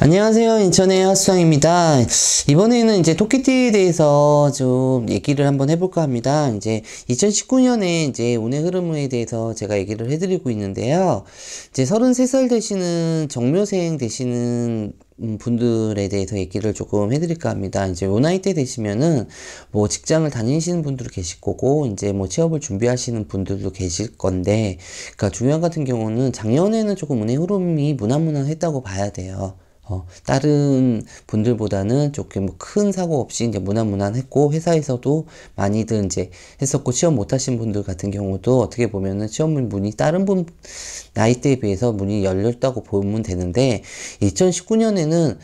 안녕하세요. 인천의 핫수상입니다. 이번에는 이제 토끼띠에 대해서 좀 얘기를 한번 해볼까 합니다. 이제 2019년에 이제 운의 흐름에 대해서 제가 얘기를 해드리고 있는데요. 이제 33살 되시는 정묘생 되시는 분들에 대해서 얘기를 조금 해드릴까 합니다. 이제 요 나이 때 되시면은 뭐 직장을 다니시는 분들도 계실 거고, 이제 뭐 취업을 준비하시는 분들도 계실 건데, 그러니까 중요한 같은 경우는 작년에는 조금 운의 흐름이 무난무난했다고 봐야 돼요. 다른 분들보다는 조금 뭐 큰 사고 없이 이제 무난무난했고, 회사에서도 많이들 이제 했었고, 취업 못하신 분들 같은 경우도 어떻게 보면은 취업 문이 다른 분 나이대에 비해서 문이 열렸다고 보면 되는데, 2019년에는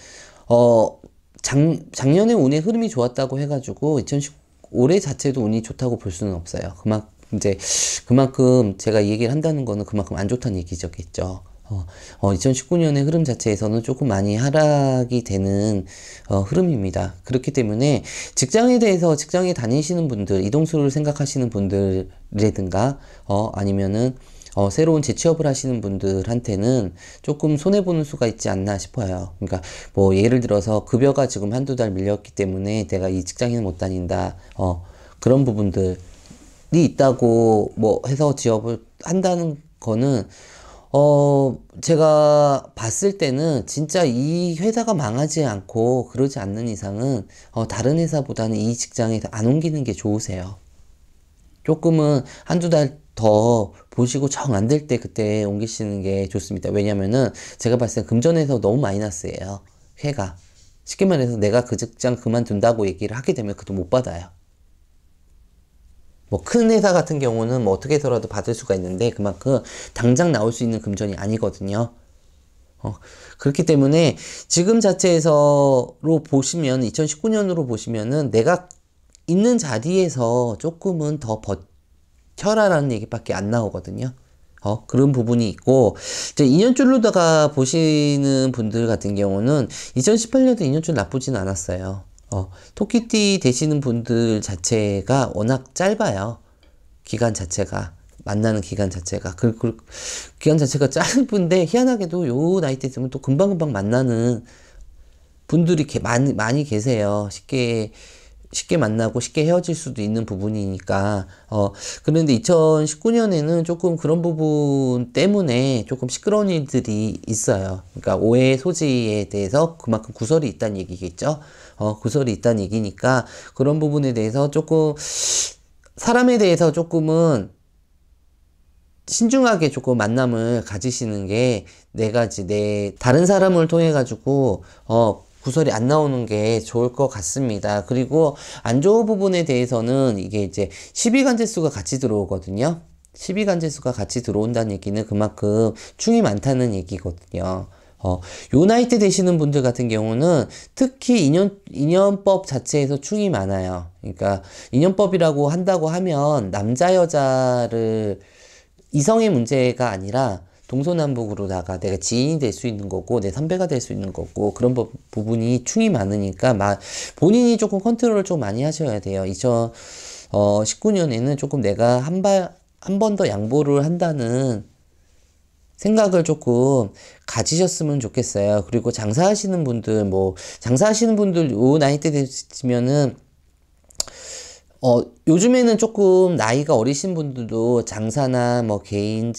작년에 운의 흐름이 좋았다고 해가지고 올해 자체도 운이 좋다고 볼 수는 없어요. 그만큼 제가 이 얘기를 한다는 거는 그만큼 안 좋다는 얘기겠죠. 2019년의 흐름 자체에서는 조금 많이 하락이 되는 흐름입니다. 그렇기 때문에 직장에 대해서 직장에 다니시는 분들, 이동수를 생각하시는 분들이라든가 아니면은 새로운 재취업을 하시는 분들한테는 조금 손해보는 수가 있지 않나 싶어요. 그러니까 뭐 예를 들어서 급여가 지금 한두 달 밀렸기 때문에 내가 이 직장에는 못 다닌다. 그런 부분들이 있다고 뭐 해서 취업을 한다는 거는 제가 봤을 때는 진짜 이 회사가 망하지 않고 그러지 않는 이상은 다른 회사보다는 이 직장에 안 옮기는 게 좋으세요. 조금은 한두 달 더 보시고 정 안 될 때 그때 옮기시는 게 좋습니다. 왜냐면은 제가 봤을 때 금전에서 너무 마이너스예요. 회가. 쉽게 말해서 내가 그 직장 그만둔다고 얘기를 하게 되면 그도 못 받아요. 뭐 큰 회사 같은 경우는 뭐 어떻게 해서라도 받을 수가 있는데 그만큼 당장 나올 수 있는 금전이 아니거든요. 그렇기 때문에 지금 자체에서로 보시면 2019년으로 보시면은 내가 있는 자리에서 조금은 더 버텨라라는 얘기밖에 안 나오거든요. 그런 부분이 있고, 이제 2년줄로다가 보시는 분들 같은 경우는 2018년도 2년줄 나쁘진 않았어요. 토끼띠 되시는 분들 자체가 워낙 짧아요. 기간 자체가. 만나는 기간 자체가. 기간 자체가 짧은데, 희한하게도 요 나이 때 있으면 또 금방금방 만나는 분들이 많이 계세요. 쉽게 만나고 쉽게 헤어질 수도 있는 부분이니까. 그런데 2019년에는 조금 그런 부분 때문에 조금 시끄러운 일들이 있어요. 그러니까 오해 소지에 대해서 그만큼 구설이 있다는 얘기겠죠. 구설이 있다는 얘기니까 그런 부분에 대해서 조금 사람에 대해서 조금은 신중하게 조금 만남을 가지시는 게 다른 사람을 통해 가지고 구설이 안 나오는 게 좋을 것 같습니다. 그리고 안 좋은 부분에 대해서는 이게 이제 12간제수가 같이 들어오거든요. 12간제수가 같이 들어온다는 얘기는 그만큼 충이 많다는 얘기거든요. 요 나이 때 되시는 분들 같은 경우는 특히 인연법 자체에서 충이 많아요. 그러니까 인연법이라고 한다고 하면 남자 여자를 이성의 문제가 아니라 동서남북으로다가 내가 지인이 될 수 있는 거고 내 선배가 될 수 있는 거고 그런 부분이 충이 많으니까 본인이 조금 컨트롤을 좀 많이 하셔야 돼요. 2019년에는 조금 내가 한 번 더 양보를 한다는 생각을 조금 가지셨으면 좋겠어요. 그리고 장사하시는 분들 요 나이 때 되시면은 요즘에는 조금 나이가 어리신 분들도 장사나 뭐 개인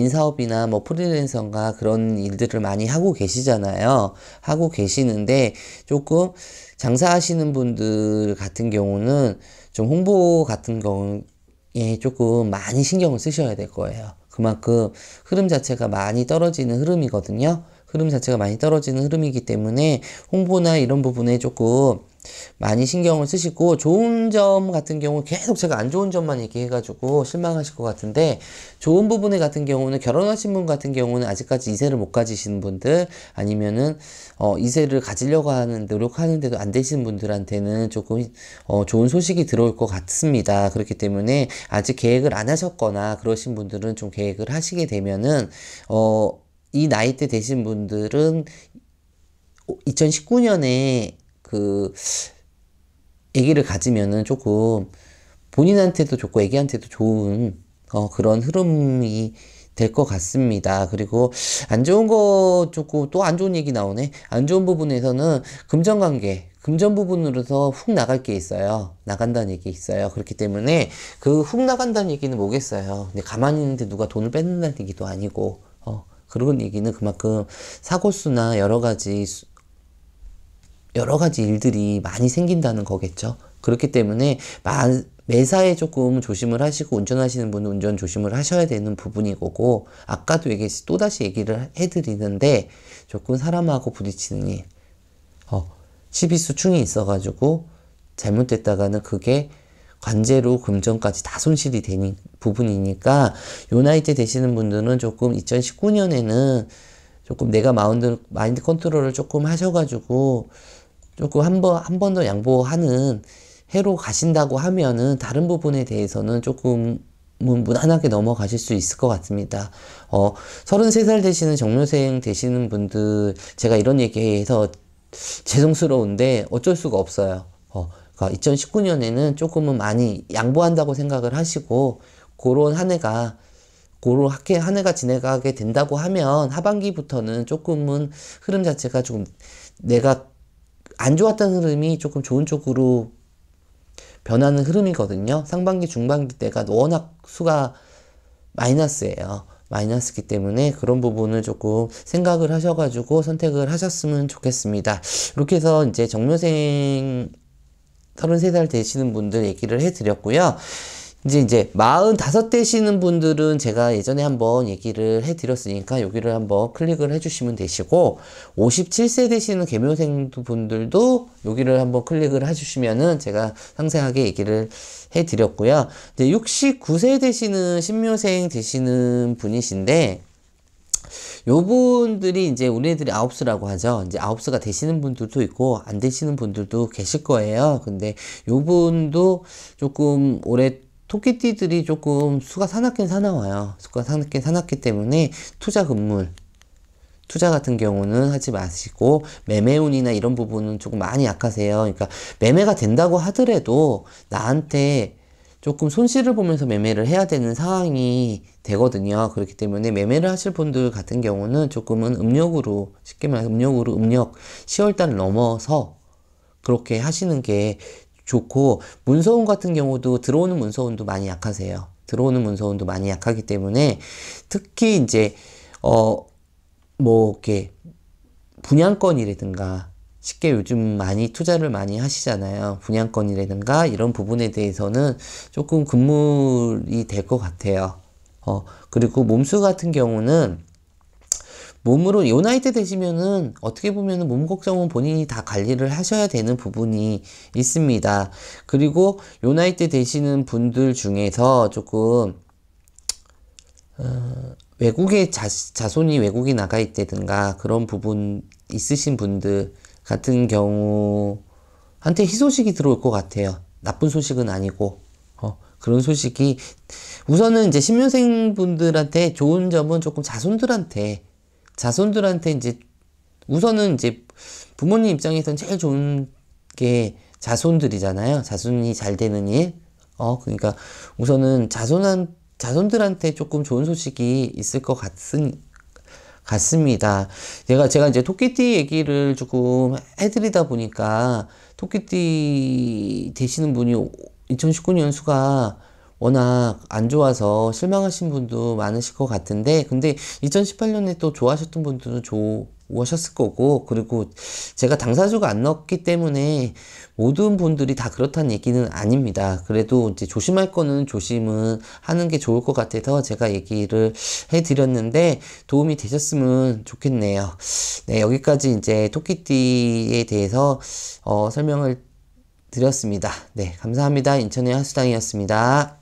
사업이나 뭐 프리랜서인가 그런 일들을 많이 하고 계시잖아요. 하고 계시는데 조금 장사하시는 분들 같은 경우는 좀 홍보 같은 경우에 조금 많이 신경을 쓰셔야 될 거예요. 그만큼 흐름 자체가 많이 떨어지는 흐름이거든요. 흐름 자체가 많이 떨어지는 흐름이기 때문에 홍보나 이런 부분에 조금 많이 신경을 쓰시고, 좋은 점 같은 경우 계속 제가 안 좋은 점만 얘기해가지고 실망하실 것 같은데, 좋은 부분에 같은 경우는 결혼하신 분 같은 경우는 아직까지 이세를 못 가지시는 분들, 아니면은 이세를 가지려고 노력하는데도 안 되시는 분들한테는 조금 좋은 소식이 들어올 것 같습니다. 그렇기 때문에 아직 계획을 안 하셨거나 그러신 분들은 좀 계획을 하시게 되면은 이 나이 때 되신 분들은 2019년에 아기를 가지면은 조금 본인한테도 좋고 아기한테도 좋은 그런 흐름이 될 것 같습니다. 그리고 안 좋은 거 조금 또 안 좋은 얘기 나오네. 안 좋은 부분에서는 금전관계, 금전 부분으로서 훅 나갈 게 있어요. 나간다는 얘기 있어요. 그렇기 때문에 그 훅 나간다는 얘기는 뭐겠어요. 근데 가만히 있는데 누가 돈을 뺏는다는 얘기도 아니고, 그런 얘기는 그만큼 사고수나 여러 가지 일들이 많이 생긴다는 거겠죠. 그렇기 때문에 매사에 조금 조심을 하시고, 운전하시는 분은 운전 조심을 하셔야 되는 부분이 거고, 아까도 또다시 얘기를 해드리는데, 조금 사람하고 부딪히는 일, 치비수충이 있어가지고 잘못됐다가는 그게 관제로 금전까지 다 손실이 되는 부분이니까, 요 나이 때 되시는 분들은 조금 2019년에는 조금 내가 마인드 컨트롤을 조금 하셔가지고 조금 한 번 더 양보하는 해로 가신다고 하면은 다른 부분에 대해서는 조금 무난하게 넘어가실 수 있을 것 같습니다. 33살 되시는 정묘생 되시는 분들, 제가 이런 얘기해서 죄송스러운데 어쩔 수가 없어요. 그러니까 2019년에는 조금은 많이 양보한다고 생각을 하시고, 그렇게 한 해가 지나가게 된다고 하면 하반기부터는 조금은 흐름 자체가 조금 내가 안 좋았던 흐름이 조금 좋은 쪽으로 변하는 흐름이거든요. 상반기, 중반기 때가 워낙 수가 마이너스예요. 마이너스기 때문에 그런 부분을 조금 생각을 하셔가지고 선택을 하셨으면 좋겠습니다. 이렇게 해서 이제 정묘생 33살 되시는 분들 얘기를 해드렸고요. 이제 45 되시는 분들은 제가 예전에 한번 얘기를 해드렸으니까 여기를 한번 클릭을 해주시면 되시고, 57세 되시는 계묘생 분들도 여기를 한번 클릭을 해주시면은 제가 상세하게 얘기를 해드렸고요. 이제 69세 되시는 신묘생 되시는 분이신데, 요 분들이 이제 우리들이 아홉수라고 하죠. 이제 아홉수가 되시는 분들도 있고 안 되시는 분들도 계실 거예요. 근데 요 분도 조금 올해 토끼띠들이 조금 수가 사납긴 사나워요. 수가 사납긴 사납기 때문에 투자 같은 경우는 하지 마시고, 매매운이나 이런 부분은 조금 많이 약하세요. 그러니까 매매가 된다고 하더라도 나한테 조금 손실을 보면서 매매를 해야 되는 상황이 되거든요. 그렇기 때문에 매매를 하실 분들 같은 경우는 조금은 쉽게 말해서 음력 10월달을 넘어서 그렇게 하시는 게 좋고, 문서운 같은 경우도 들어오는 문서운도 많이 약하세요. 들어오는 문서운도 많이 약하기 때문에 특히 이제 이렇게 분양권이라든가, 쉽게 요즘 많이 투자를 많이 하시잖아요. 분양권이라든가 이런 부분에 대해서는 조금 금물이 될 것 같아요. 그리고 몸수 같은 경우는 요 나이 때 되시면은 어떻게 보면은 몸 걱정은 본인이 다 관리를 하셔야 되는 부분이 있습니다. 그리고 요 나이 때 되시는 분들 중에서 조금 자손이 외국에 나가 있다든가 그런 부분 있으신 분들 같은 경우한테 희소식이 들어올 것 같아요. 나쁜 소식은 아니고, 그런 소식이, 우선은 이제 신묘생 분들한테 좋은 점은 조금 자손들한테 이제, 우선은 이제 부모님 입장에서는 제일 좋은 게 자손들이잖아요. 자손이 잘 되는 일. 그러니까 우선은 자손들한테 조금 좋은 소식이 있을 것 같습니다. 제가 이제 토끼띠 얘기를 조금 해드리다 보니까, 토끼띠 되시는 분이 2019년 수가 워낙 안 좋아서 실망하신 분도 많으실 것 같은데, 근데 2018년에 또 좋아하셨던 분들은 좋아하셨을 거고, 그리고 제가 당사주가 안 넣었기 때문에 모든 분들이 다 그렇다는 얘기는 아닙니다. 그래도 이제 조심할 거는 조심은 하는 게 좋을 것 같아서 제가 얘기를 해드렸는데 도움이 되셨으면 좋겠네요. 네, 여기까지 이제 토끼띠에 대해서 설명을 드렸습니다. 네, 감사합니다. 인천의 하수당이었습니다.